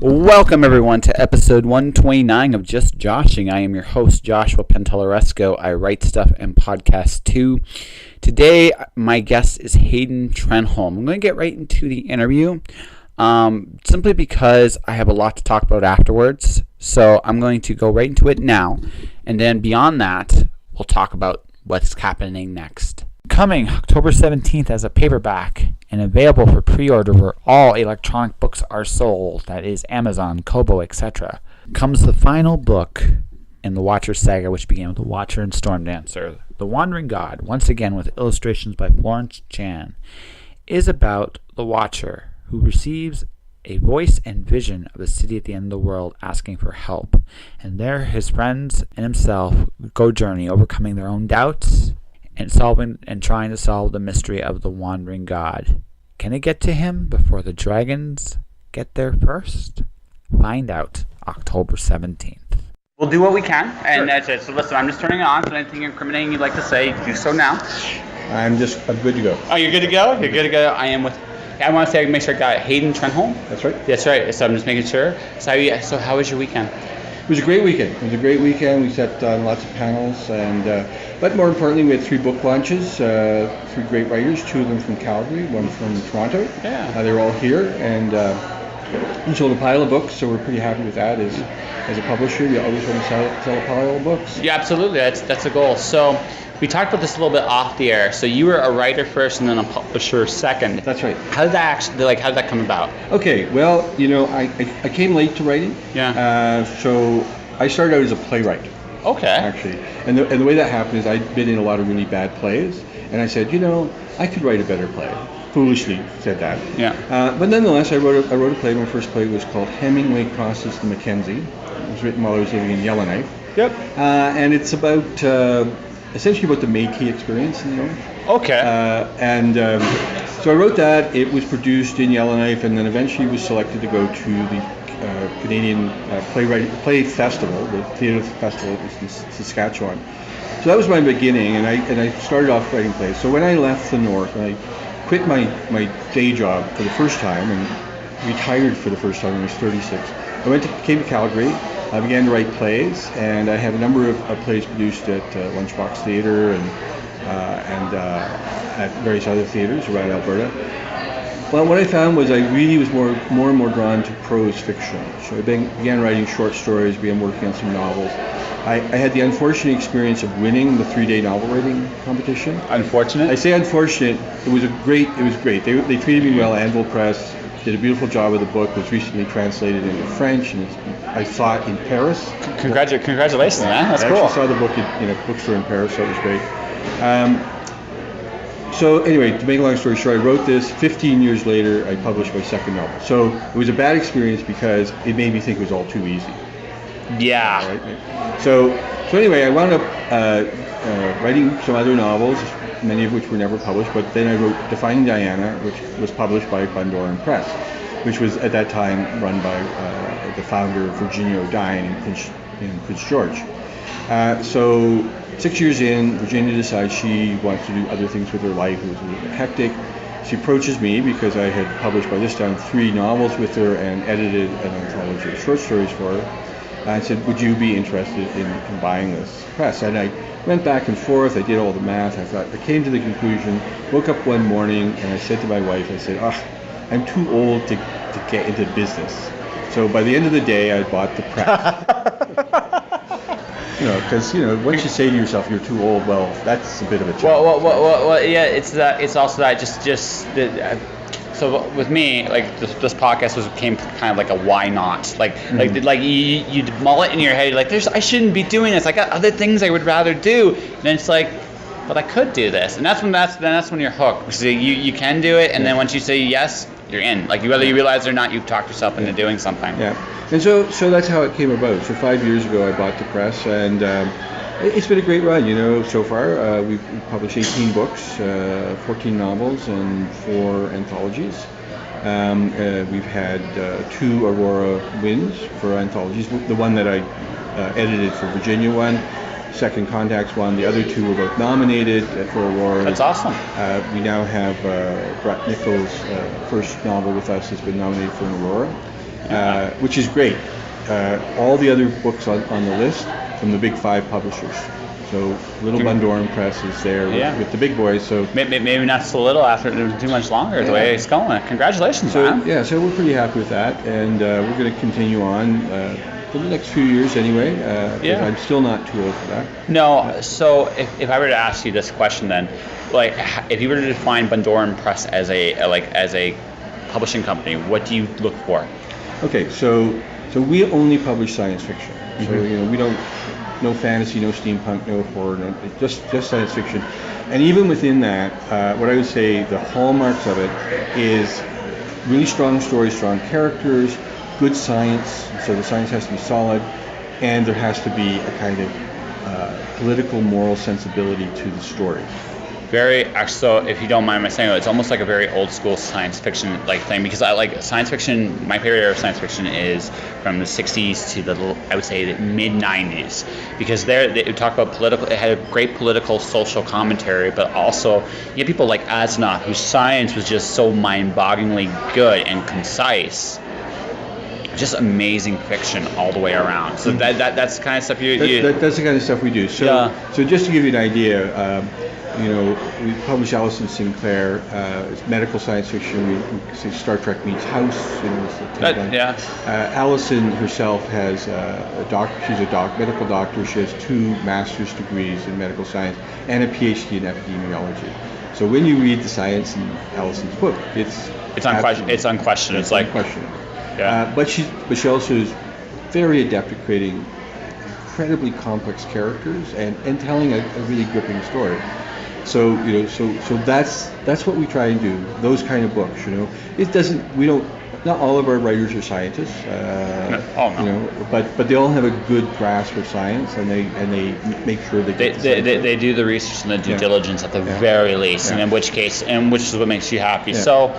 Welcome everyone to episode 129 of Just Joshing. I am your host Joshua Pentolaresco. I write stuff and podcast too. Today my guest is Hayden Trenholm. I'm going to get right into the interview simply because I have a lot to talk about afterwards. So I'm going to go right into it now, and then beyond that we'll talk about what's happening next. Coming October 17th as a paperback and available for pre-order where all electronic books are sold, that is Amazon, Kobo, etc., comes the final book in the Watcher saga, which began with The Watcher and Storm Dancer. The Wandering God, once again with illustrations by Florence Chan, is about the Watcher who receives a voice and vision of a city at the end of the world asking for help. And there his friends and himself go journey, overcoming their own doubts and trying to solve the mystery of the Wandering God. Can it get to him before the dragons get there first? Find out October 17th. We'll do what we can, and that's it. So listen, I'm just turning it on. So anything incriminating you'd like to say, do so now. I'm good to go. Oh, you're good to go? You're good to go. I want to say, make sure I got Hayden Trenholm. That's right. That's right. So I'm just making sure. So how was your weekend? It was a great weekend. We sat on lots of panels, but more importantly, we had 3 book launches, 3 great writers, 2 of them from Calgary, 1 from Toronto. Yeah. They were all here, and we sold a pile of books, so we're pretty happy with that. As a publisher, you always want to sell a pile of books. Yeah, absolutely. That's a goal. So we talked about this a little bit off the air. So you were a writer first and then a publisher second. That's right. How did that come about? Okay, well, I came late to writing. Yeah. So I started out as a playwright. Okay. Actually, and the way that happened is I'd been in a lot of really bad plays, and I said, I could write a better play. Foolishly said that. Yeah. But nonetheless, I wrote a play. My first play was called Hemingway Crosses the Mackenzie. It was written while I was living in Yellowknife. Yep. And it's about essentially about the Métis experience in the North. Okay. So I wrote that. It was produced in Yellowknife, and then eventually was selected to go to the Canadian Play Festival, the theatre festival in Saskatchewan. So that was my beginning, and I started off writing plays. So when I left the North, and I quit my day job for the first time and retired for the first time when I was 36, came to Calgary. I began to write plays, and I had a number of plays produced at Lunchbox Theatre and at various other theatres around Alberta. Well, what I found was I really was more and more drawn to prose fiction. So I began writing short stories, began working on some novels. I had the unfortunate experience of winning the 3-day novel writing competition. Unfortunate? I say unfortunate. It was great. They treated me well. Anvil Press did a beautiful job with the book. It was recently translated into French, and I saw it in Paris. Congratulations, man. That's cool. I actually saw the book at bookstore in Paris, so it was great. So anyway, to make a long story short, I wrote this. 15 years later, I published my second novel. So it was a bad experience because it made me think it was all too easy. Yeah. Right? So anyway, I wound up writing some other novels, many of which were never published. But then I wrote Defying Diana, which was published by Bundoran Press, which was at that time run by the founder, Virginia O'Dine in Prince George. So 6 years in, Virginia decides she wants to do other things with her life. It was a little bit hectic. She approaches me because I had published by this time 3 novels with her and edited an anthology of short stories for her. I said, would you be interested in buying this press? And I went back and forth. I did all the math. I came to the conclusion, woke up one morning, and I said to my wife, I said, I'm too old to get into business. So by the end of the day, I bought the press. Because once you say to yourself you're too old, well, that's a bit of a challenge. Well, yeah, it's that. It's also that so with me, like this podcast came kind of like a why not, like you mull it in your head, like I shouldn't be doing this. I got other things I would rather do, and then it's like, but I could do this, and that's when you're hooked. So you can do it, and then once you say yes, you're in. Like whether you realize it or not, you've talked yourself into doing something. Yeah. And so that's how it came about. So 5 years ago, I bought the press, and it's been a great run. So far, we've published 18 books, 14 novels, and 4 anthologies. We've had 2 Aurora wins for anthologies. The one that I edited for Virginia won. Second Contacts won. The other 2 were both nominated for Aurora. That's awesome. We now have Brett Nichols' first novel with us has been nominated for an Aurora. which is great. All the other books on the list from the big 5 publishers. So Little Van Doren Press is there with the big boys. So maybe not so little after too much longer the way it's going. Congratulations, man. Yeah, so we're pretty happy with that, and we're going to continue on for the next few years anyway. I'm still not too old for that. No, so if I were to ask you this question then, like if you were to define Van Doren Press as a publishing company, what do you look for? Okay, so we only publish science fiction. So we don't. No fantasy, no steampunk, no horror, just science fiction. And even within that, what I would say the hallmarks of it is really strong stories, strong characters, good science, so the science has to be solid, and there has to be a kind of political, moral sensibility to the story. So if you don't mind my saying, it's almost like a very old school science fiction like thing, because I like science fiction. My favorite era of science fiction is from the 60s to I would say the mid 90s, because they talk about political. It had a great political, social commentary, but also you have people like Asimov, whose science was just so mind-bogglingly good and concise. Just amazing fiction all the way around. So that's the kind of stuff that's the kind of stuff we do. So just to give you an idea. We publish Alison Sinclair. It's medical science fiction. We say Star Trek meets House. Alison herself has she's a medical doctor. She has 2 master's degrees in medical science and a PhD in epidemiology. So when you read the science in Alison's book, it's unquestioned. It's unquestionable. But she also is very adept at creating incredibly complex characters and telling a really gripping story. So that's what we try and do. Those kind of books, not all of our writers are scientists, but they all have a good grasp of science, and they make sure they do the research and the due diligence at the very least, and which is what makes you happy. Yeah. So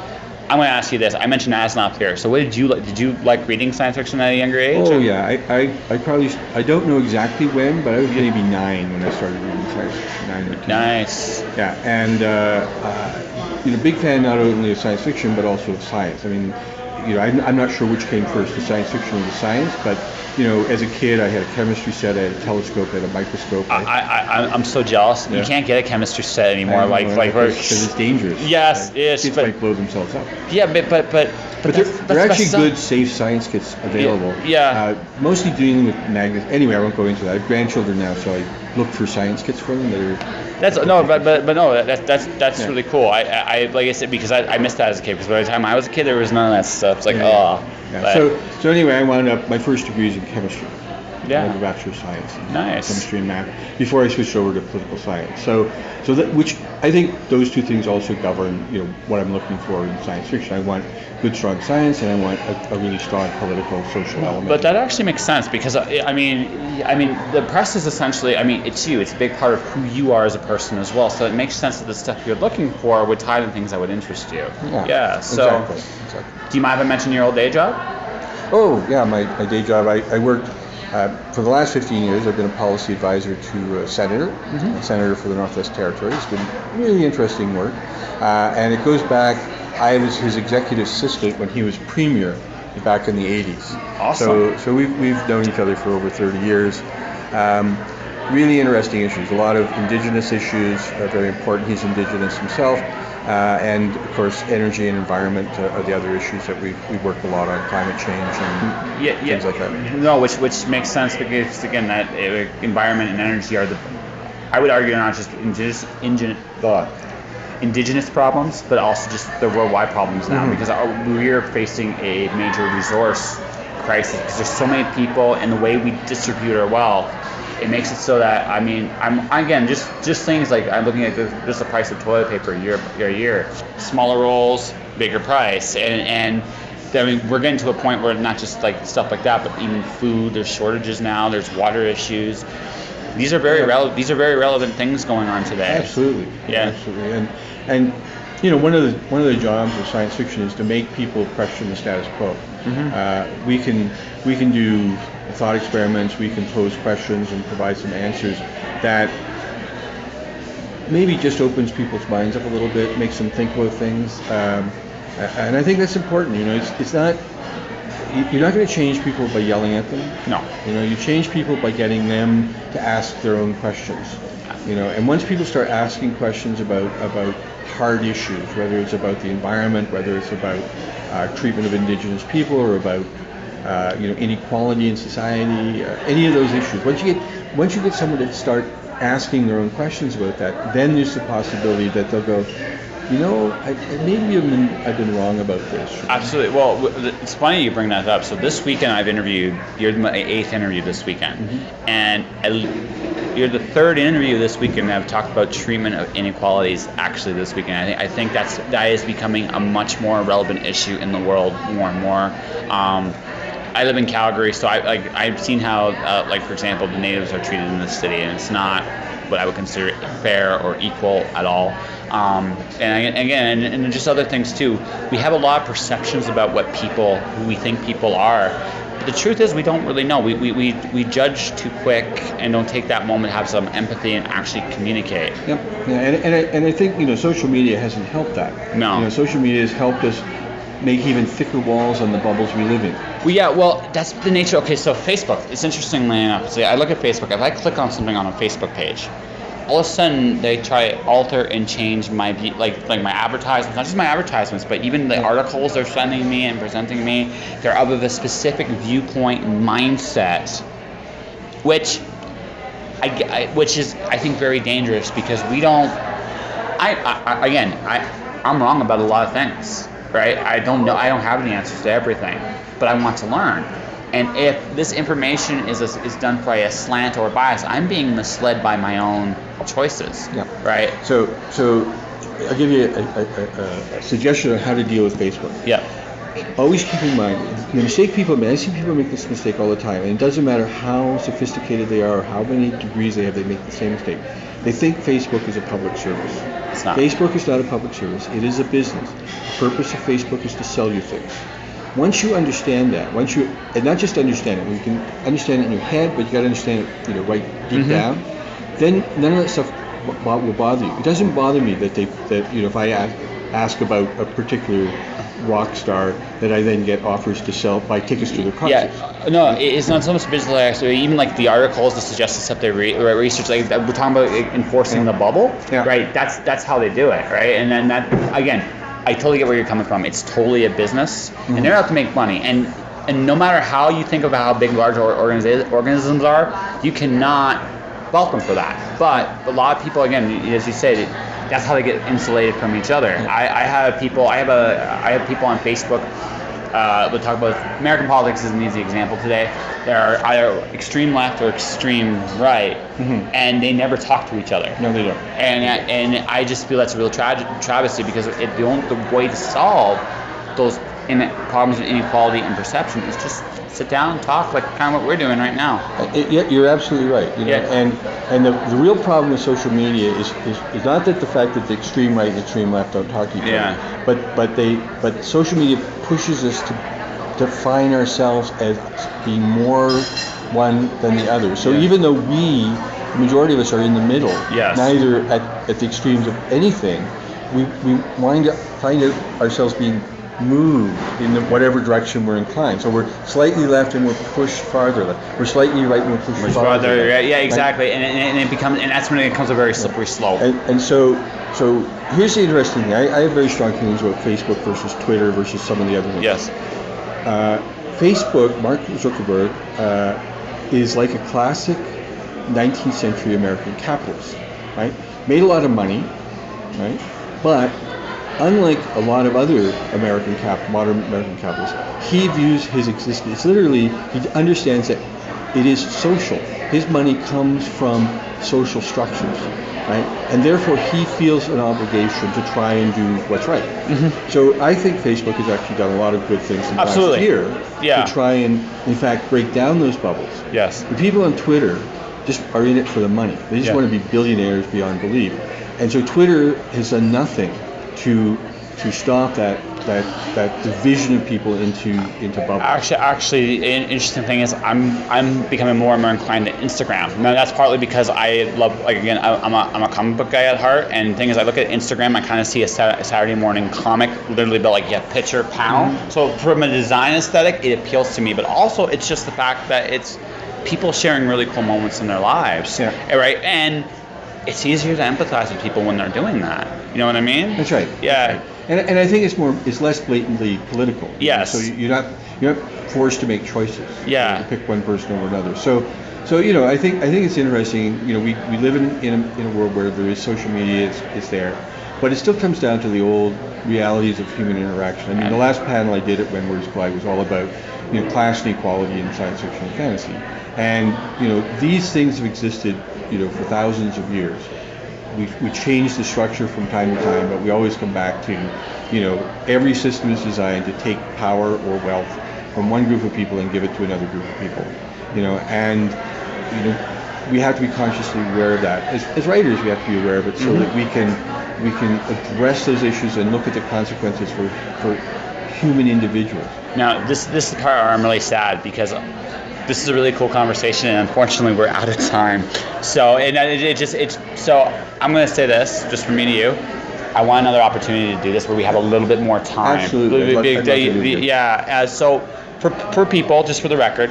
I'm going to ask you this. I mentioned Asimov here. So what did you like? Did you like reading science fiction at a younger age? Oh, yeah. I don't know exactly when, but I was maybe 9 when I started reading science fiction, 9 or 10. Nice. Yeah, and big fan not only of science fiction, but also of science. I mean, I'm not sure which came first, the science fiction or the science, but as a kid, I had a chemistry set, I had a telescope, I had a microscope. I'm so jealous. You can't get a chemistry set anymore. Because it's dangerous. Yes, yes. Kids might blow themselves up. Yeah, but there are actually good, safe science kits available. Yeah. Mostly dealing with magnets. Anyway, I won't go into that. I have grandchildren now, so I look for science kits for them. That's really cool. I like I said, because I missed that as a kid, because by the time I was a kid, there was none of that stuff. It's like, Yeah. So anyway, I wound up, my first degree is in chemistry. I have a Bachelor of Science in chemistry and math before I switched over to political science. Which I think those 2 things also govern what I'm looking for in science fiction. I want good, strong science, and I want a really strong political, social element. But that actually makes sense, because I mean the press is essentially, it's you. It's a big part of who you are as a person as well. So it makes sense that the stuff you're looking for would tie to things that would interest you. Yeah. So, exactly. Do you mind if I mention your old day job? Oh yeah, my day job. I worked. For the last 15 years, I've been a policy advisor to a senator for the Northwest Territories. It's been really interesting work, and it goes back. I was his executive assistant when he was premier back in the 80s. Awesome. So we've known each other for over 30 years. Really interesting issues. A lot of Indigenous issues are very important. He's Indigenous himself. And of course, energy and environment are the other issues that we work a lot on, climate change and things like that. No, which makes sense, because again, that environment and energy are I would argue, not just indigenous problems, but also just the worldwide problems now, because we are facing a major resource crisis, because there's so many people, and the way we distribute our wealth, it makes it so that I'm again just things like I'm looking at just the price of toilet paper year a year, smaller rolls, bigger price, and we're getting to a point where not just like stuff like that, but even food. There's shortages now. There's water issues. These are very relevant things going on today. Absolutely. Yeah. Absolutely. And one of the jobs of science fiction is to make people question the status quo. We can do thought experiments, we can pose questions and provide some answers that maybe just opens people's minds up a little bit, makes them think about things, and I think that's important. It's not you're not going to change people by yelling at them. No. You change people by getting them to ask their own questions. And once people start asking questions about hard issues, whether it's about the environment, whether it's about treatment of Indigenous people, or about inequality in society, any of those issues. Once you get someone to start asking their own questions about that, then there's the possibility that they'll go, maybe I've been wrong about this. Absolutely. Well, it's funny you bring that up. So this weekend I've interviewed. You're my 8th interview this weekend, and you're the 3rd interview this weekend. I've talked about treatment of inequalities actually this weekend. I think that is becoming a much more relevant issue in the world more and more. I live in Calgary, so I've seen how, for example, the natives are treated in this city, and it's not what I would consider fair or equal at all. And just other things too. We have a lot of perceptions about who we think people are. But the truth is, we don't really know. We judge too quick and don't take that moment to have some empathy and actually communicate. Yep. Yeah, and I think social media hasn't helped that. No. Social media has helped us make even thicker walls on the bubbles we live in. Well, that's the nature. Okay, so Facebook, it's interestingly enough. So I look at Facebook. If I click on something on a Facebook page, all of a sudden they try to alter and change my like my advertisements, not just my advertisements, but even the articles they're sending me and presenting me. They're of a specific viewpoint and mindset, which is I think very dangerous, because we don't. I'm wrong about a lot of things. Right? I don't know. I don't have the answers to everything, but I want to learn. And if this information is done by a slant or a bias, I'm being misled by my own choices. Yeah. Right. So I'll give you a suggestion on how to deal with Facebook. Yeah. Always keep in mind the mistake people make. I see people make this mistake all the time, and it doesn't matter how sophisticated they are or how many degrees they have. They make the same mistake. They think Facebook is a public service. It's not. Facebook is not a public service. It is a business. The purpose of Facebook is to sell you things. Once you understand that, and not just understand it, you can understand it in your head, but you got to understand it, right deep down. Then none of that stuff will bother you. It doesn't bother me that if I ask about a particular rock star, that I then get offers to buy tickets to their concerts. Yeah, no, it's not so much visual. Actually, even like the articles, the suggested stuff they research, like we're talking about enforcing the bubble, right? That's how they do it, right? And then that again, I totally get where you're coming from. It's totally a business, and they're out to make money. And no matter how you think about how big large organisms are, you cannot fault them for that. But a lot of people, again, as you said, that's how they get insulated from each other. I have people on Facebook. We'll talk about American politics is an easy example today. They're either extreme left or extreme right, and they never talk to each other. No, they don't. And I just feel that's a real travesty, because the way to solve those problems of inequality and perception is just sit down and talk, like kind of what we're doing right now. You're absolutely right. And the real problem with social media is not that the fact that the extreme right and the extreme left don't talk to each other, but social media pushes us to define ourselves as being more one than the other. So even though the majority of us are in the middle, neither at the extremes of anything, we find ourselves being moved in whatever direction we're inclined. So we're slightly left and we're pushed farther left. We're slightly right and we're pushed farther left. Right? Yeah, exactly. Right? And that's when it becomes a very slippery slope. And so here's the interesting thing. I have very strong feelings about Facebook versus Twitter versus some of the other ones. Yes. Facebook, Mark Zuckerberg, is like a classic 19th century American capitalist, right? Made a lot of money, right? But unlike a lot of other modern American capitalists, he views his existence, he understands that it is social. His money comes from social structures, right? And therefore he feels an obligation to try and do what's right. So I think Facebook has actually done a lot of good things in the last year to try and, in fact, break down those bubbles. Yes. The people on Twitter just are in it for the money. They just want to be billionaires beyond belief. And so Twitter has done nothing to stop that that division of people into bubbles. Actually, an interesting thing is I'm becoming more and more inclined to Instagram. Now that's partly because I love, like, again, I'm a comic book guy at heart, and the thing is, I look at Instagram, I kind of see a Saturday morning comic, literally built like picture panel. Mm-hmm. So from a design aesthetic, it appeals to me, but also it's just the fact that it's people sharing really cool moments in their lives, right? And it's easier to empathize with people when they're doing that. You know what I mean? That's right. Yeah. That's right. And I think it's less blatantly political. Yes. So you're not forced to make choices. Yeah. To pick one person over another. So I think it's interesting. We live in a world where there is social media. It's there, but it still comes down to the old realities of human interaction. I mean, the last panel I did at When Words Collide was all about class inequality in science fiction and fantasy, and these things have existed for thousands of years. We change the structure from time to time, but we always come back to, every system is designed to take power or wealth from one group of people and give it to another group of people, and we have to be consciously aware of that. As writers, we have to be aware of it so that we can address those issues and look at the consequences for human individuals. Now, this is the part where I'm really sad, because this is a really cool conversation, and unfortunately we're out of time. So so I'm going to say this, just for me to you. I want another opportunity to do this where we have a little bit more time. Absolutely. So for people, just for the record,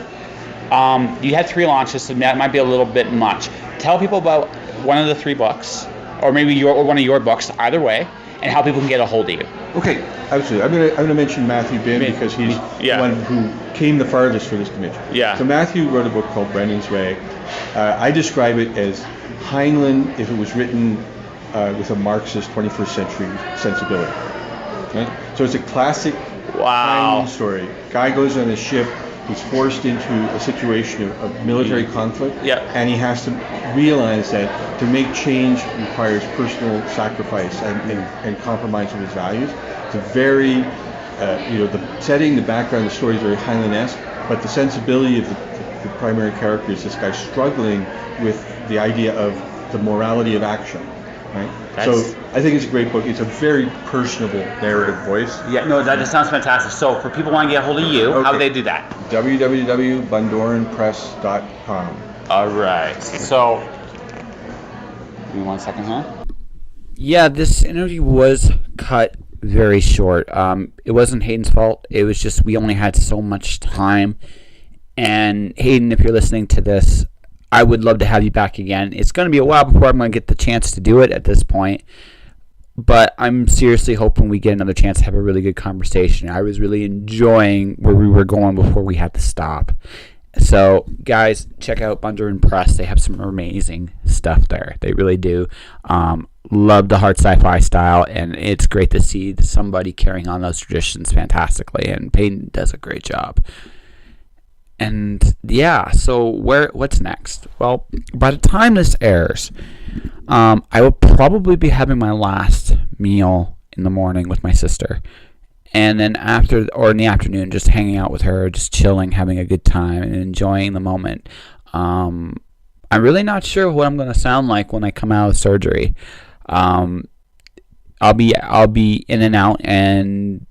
you had 3 launches, so that might be a little bit much. Tell people about one of the 3 books, or maybe one of your books, either way, and how people can get a hold of you. Okay, absolutely. I'm going to mention Matthew Bin because he's the one who came the farthest for this convention. Yeah. So Matthew wrote a book called Brendan's Way. I describe it as Heinlein if it was written with a Marxist 21st century sensibility. Right? So it's a classic Heinlein story. Guy goes on a ship. He's forced into a situation of military conflict, and he has to realize that to make change requires personal sacrifice and compromise with his values. It's a very, the setting, the background, the story is very Heinlein-esque, but the sensibility of the primary character is this guy struggling with the idea of the morality of action. Right? So I think it's a great book. It's a very personable narrative voice. Yeah, no, that just sounds fantastic. So for people who want to get a hold of you, how do they do that? www.bundoranpress.com. All right. So, give me 1 second, huh? Yeah, this interview was cut very short. It wasn't Hayden's fault. It was just we only had so much time. And Hayden, if you're listening to this, I would love to have you back again. It's going to be a while before I'm going to get the chance to do it at this point, but I'm seriously hoping we get another chance to have a really good conversation. I was really enjoying where we were going before we had to stop. So, guys, check out Bundoran Press. They have some amazing stuff there. They really do. Love the hard sci-fi style, and it's great to see somebody carrying on those traditions fantastically, and Peyton does a great job. And so what's next? Well, by the time this airs, I will probably be having my last meal in the morning with my sister, and then in the afternoon, just hanging out with her, just chilling, having a good time, and enjoying the moment. I'm really not sure what I'm going to sound like when I come out of surgery. I'll be in and out, and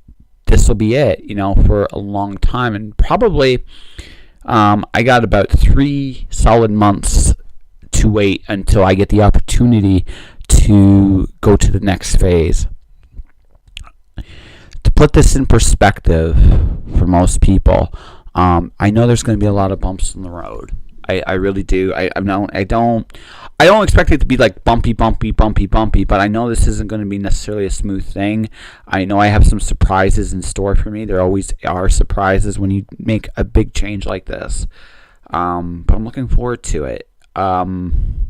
this will be it, for a long time, and probably. I got about 3 solid months to wait until I get the opportunity to go to the next phase. To put this in perspective for most people, I know there's going to be a lot of bumps in the road. I really do. I don't expect it to be like bumpy, but I know this isn't going to be necessarily a smooth thing. I know I have some surprises in store for me. There always are surprises when you make a big change like this. But I'm looking forward to it. And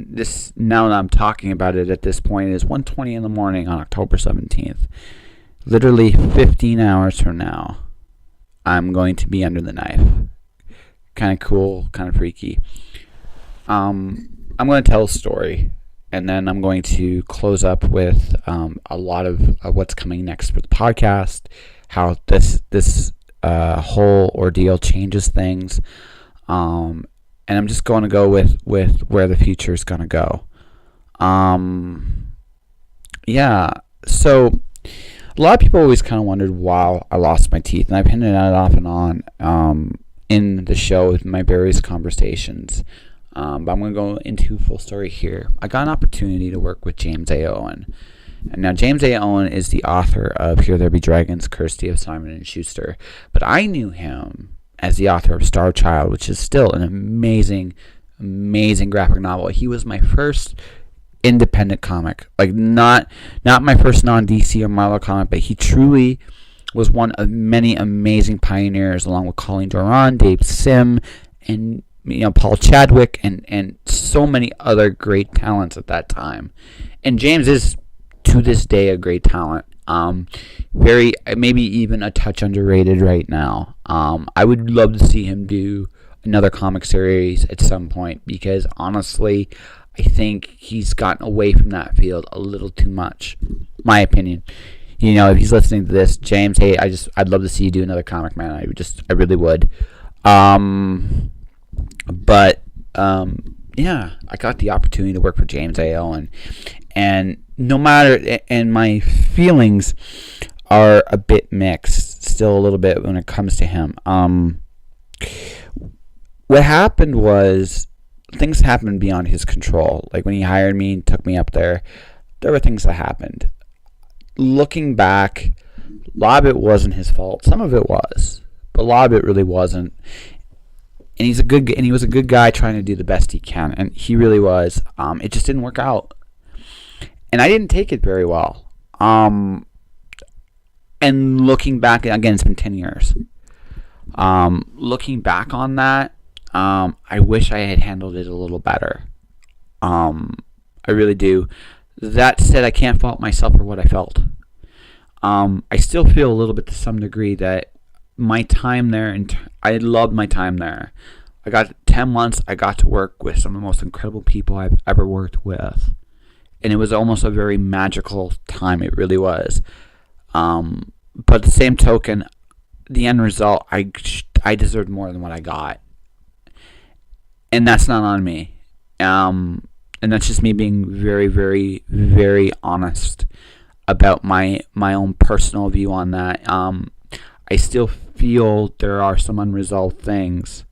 this, now that I'm talking about it at this point, is 1:20 in the morning on October 17th. Literally 15 hours from now, I'm going to be under the knife. Kind of cool, kind of freaky. I'm going to tell a story, and then I'm going to close up with a lot of what's coming next for the podcast, how this whole ordeal changes things, and I'm just going to go with where the future is going to go. So a lot of people always kind of wondered why I lost my teeth, and I've hinted at it off and on in the show with my various conversations. But I'm going to go into full story here. I got an opportunity to work with James A. Owen. And now, James A. Owen is the author of Here There Be Dragons, Kirsty of Simon & Schuster. But I knew him as the author of Star Child, which is still an amazing, amazing graphic novel. He was my first independent comic. Like, not my first non-DC or Marvel comic, but he truly was one of many amazing pioneers, along with Colleen Doran, Dave Sim, and Paul Chadwick, and so many other great talents at that time. And James is, to this day, a great talent. Very, maybe even a touch underrated right now. I would love to see him do another comic series at some point, because honestly, I think he's gotten away from that field a little too much. My opinion. If he's listening to this, James, hey, I'd love to see you do another comic, man. I really would. But I got the opportunity to work for James A. Owen, and no matter, and my feelings are a bit mixed, still a little bit when it comes to him. What happened was, things happened beyond his control. Like, when he hired me and took me up there were things that happened. Looking back, a lot of it wasn't his fault. Some of it was, but a lot of it really wasn't. And he was a good guy trying to do the best he can, and he really was. It just didn't work out, and I didn't take it very well. And looking back, again, it's been 10 years. Looking back on that, I wish I had handled it a little better. I really do. That said, I can't fault myself for what I felt. I still feel a little bit, to some degree, that my time there, and I loved my time there. I got 10 months. I got to work with some of the most incredible people I've ever worked with, and it was almost a very magical time. It really was. But at the same token, the end result, I deserved more than what I got, and that's not on me. And that's just me being very, very, very honest about my own personal view on that. I still feel there are some unresolved things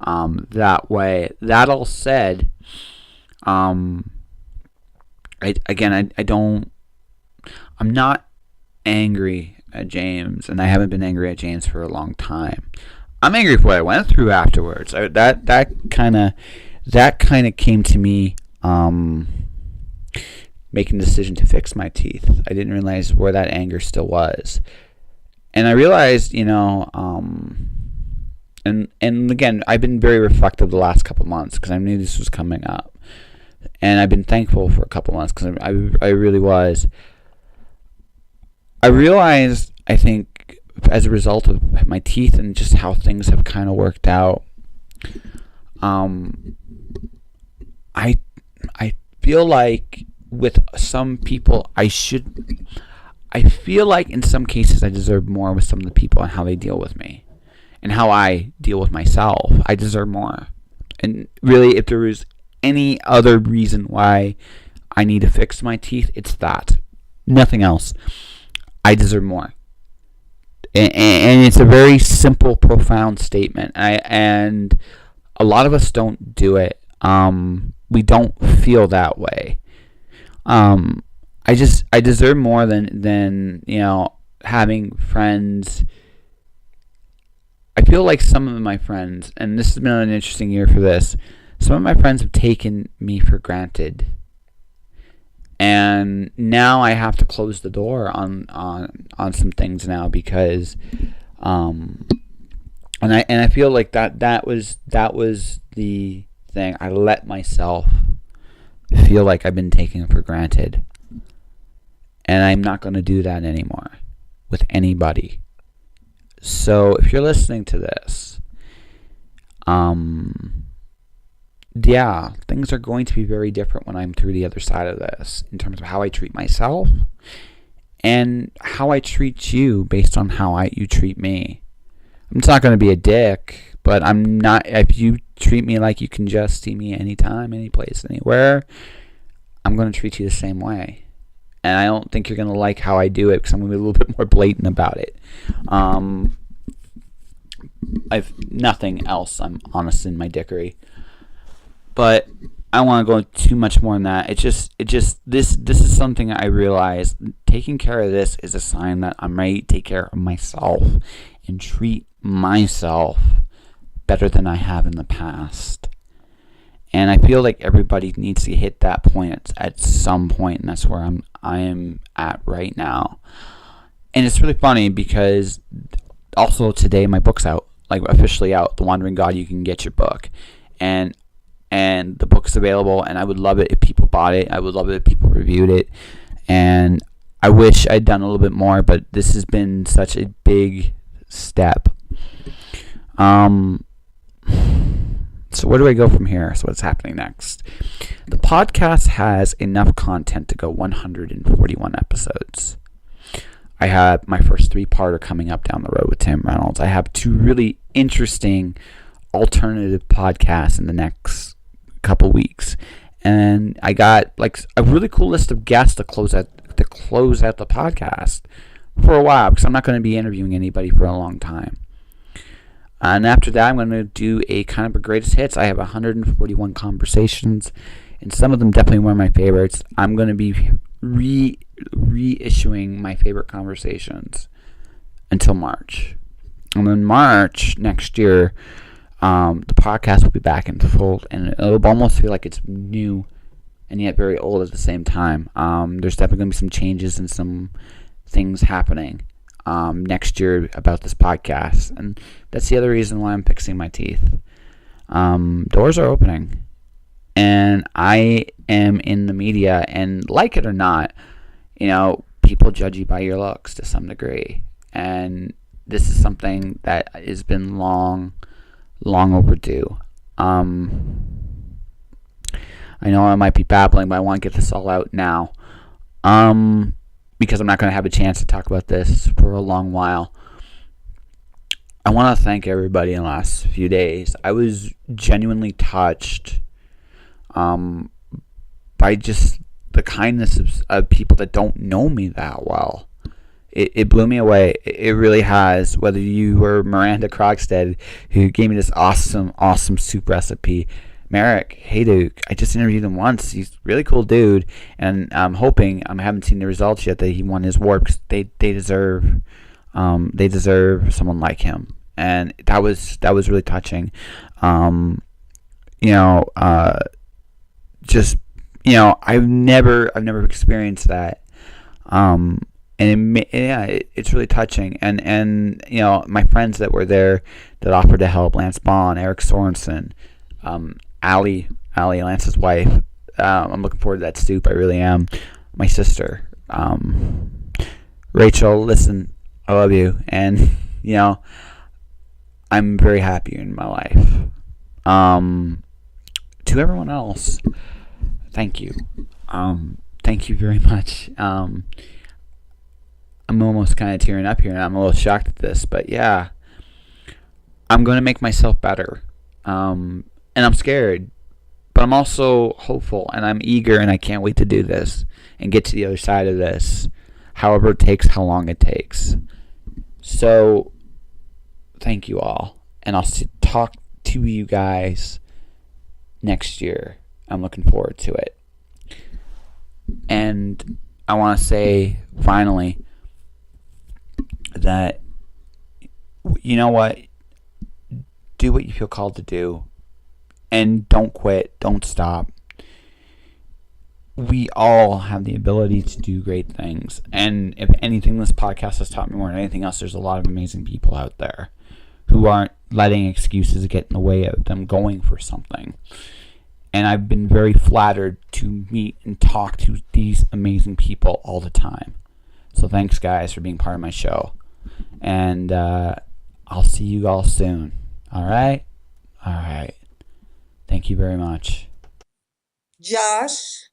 that way. That all said, I'm not angry at James, and I haven't been angry at James for a long time. I'm angry for what I went through afterwards. That kind of came to me making the decision to fix my teeth. I didn't realize where that anger still was. And I realized, and again, I've been very reflective the last couple months, because I knew this was coming up. And I've been thankful for a couple months, because I really was. I realized, I think, as a result of my teeth and just how things have kind of worked out, I feel like with some people, I feel like in some cases I deserve more with some of the people and how they deal with me and how I deal with myself. I deserve more. And really, if there is any other reason why I need to fix my teeth, it's that. Nothing else. I deserve more. And it's a very simple, profound statement. And a lot of us don't do it. We don't feel that way. I deserve more than having friends. I feel like some of my friends, and this has been an interesting year for this, some of my friends have taken me for granted. And now I have to close the door on some things now, because and I feel like that was the thing. I let myself feel like I've been taken for granted. And I'm not going to do that anymore with anybody. So if you're listening to this, things are going to be very different when I'm through the other side of this, in terms of how I treat myself and how I treat you based on how you treat me. I'm not going to be a dick, but I'm not. If you treat me like you can just see me anytime, any place, anywhere, I'm going to treat you the same way. and I don't think you're going to like how I do it because I'm going to be a little bit more blatant about it. I've nothing else. I'm honest in my dickery. But I don't want to go too much more than that. This is something I realize. Taking care of this is a sign that I'm ready to take care of myself and treat myself better than I have in the past. And I feel like everybody needs to hit that point at some point, and that's where I am at right now. And it's really funny because also today my book's out, like officially out. The Wandering God. You can get your book, and the book's available, and I would love it if people bought it. I would love it if people reviewed it, and I wish I'd done a little bit more, but this has been such a big step. So where do I go from here? So what's happening next? The podcast has enough content to go 141 episodes. I have my first 3-parter coming up down the road with Tim Reynolds. I have 2 really interesting alternative podcasts in the next couple weeks, and I got like a really cool list of guests to close out the podcast for a while, because I'm not going to be interviewing anybody for a long time. And after that, I'm going to do a kind of a greatest hits. I have 141 conversations, and some of them definitely one of my favorites. I'm going to be reissuing my favorite conversations until March. And then March next year, the podcast will be back in full, and it'll almost feel like it's new and yet very old at the same time. There's definitely going to be some changes and some things happening next year about this podcast, and that's the other reason why I'm fixing my teeth. Doors are opening, and I am in the media, and like it or not, people judge you by your looks to some degree, and this is something that has been long overdue. I know I might be babbling, but I want to get this all out now. Because I'm not going to have a chance to talk about this for a long while. I want to thank everybody in the last few days. I was genuinely touched by just the kindness of people that don't know me that well. It blew me away. It really has. Whether you were Miranda Krogstad, who gave me this awesome soup recipe. Merrick, hey dude, I just interviewed him once. He's a really cool dude, and I'm hoping, I haven't seen the results yet, that he won his award, because they deserve someone like him, and that was really touching. I've never experienced that, and it's really touching, and my friends that were there that offered to help, Lance Bond, Eric Sorensen, Allie, Lance's wife. I'm looking forward to that soup. I really am. My sister, Rachel. Listen, I love you, and I'm very happy in my life. To everyone else, thank you. Thank you very much. I'm almost kind of tearing up here, and I'm a little shocked at this, but yeah, I'm going to make myself better. And I'm scared, but I'm also hopeful, and I'm eager, and I can't wait to do this and get to the other side of this, however it takes, how long it takes. So, thank you all, and I'll talk to you guys next year. I'm looking forward to it. And I want to say, finally, that, you know what? Do what you feel called to do. And don't quit. Don't stop. We all have the ability to do great things. And if anything, this podcast has taught me more than anything else, there's a lot of amazing people out there who aren't letting excuses get in the way of them going for something. And I've been very flattered to meet and talk to these amazing people all the time. So thanks, guys, for being part of my show. And I'll see you all soon. All right? All right. Thank you very much. Josh.